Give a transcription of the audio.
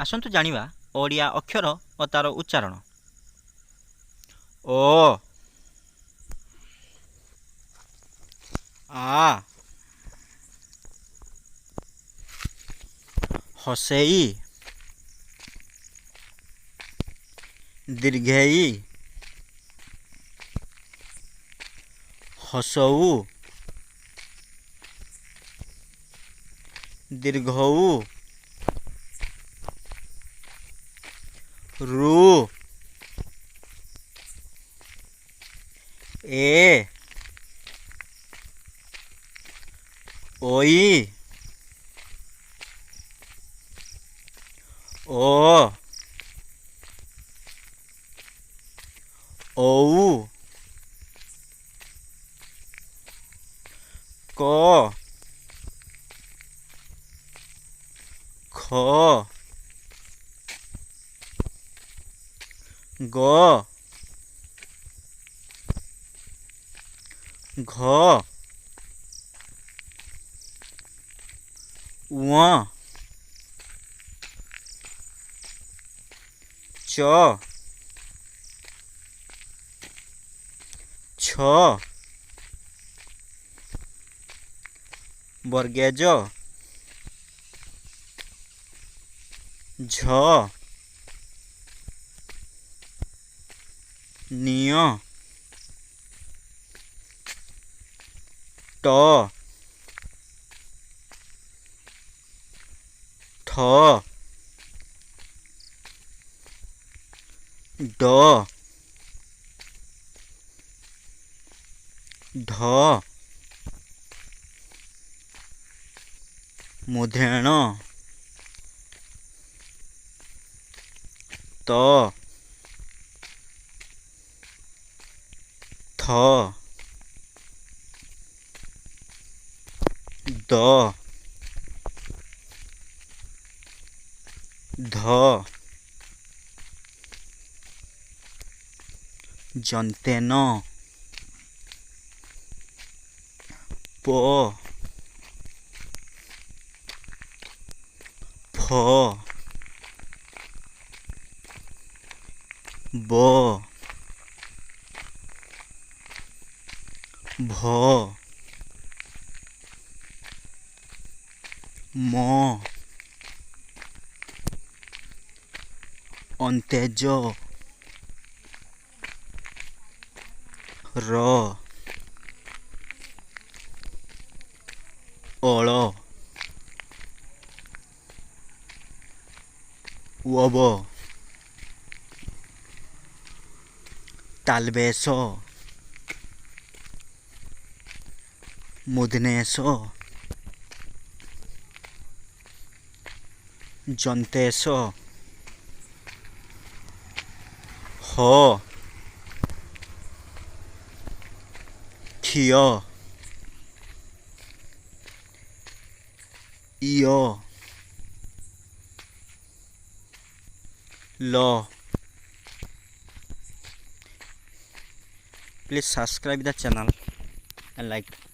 आसतु जानिबा ओडिया अक्षर और तार उच्चारण। ओ आ हसेई दीर्घेई हसऊ दीर्घऊ रु ए ओई ओ औ क ख ग घ उ च छ वर्गेज झ निय ट ठ ड ढ मुधेण त थ द ध जंतेन प फ ब भ म अंतेज र अळ वब तालबेस मुधनेश जंतेश ह खिय इय ल Please subscribe the channel and like.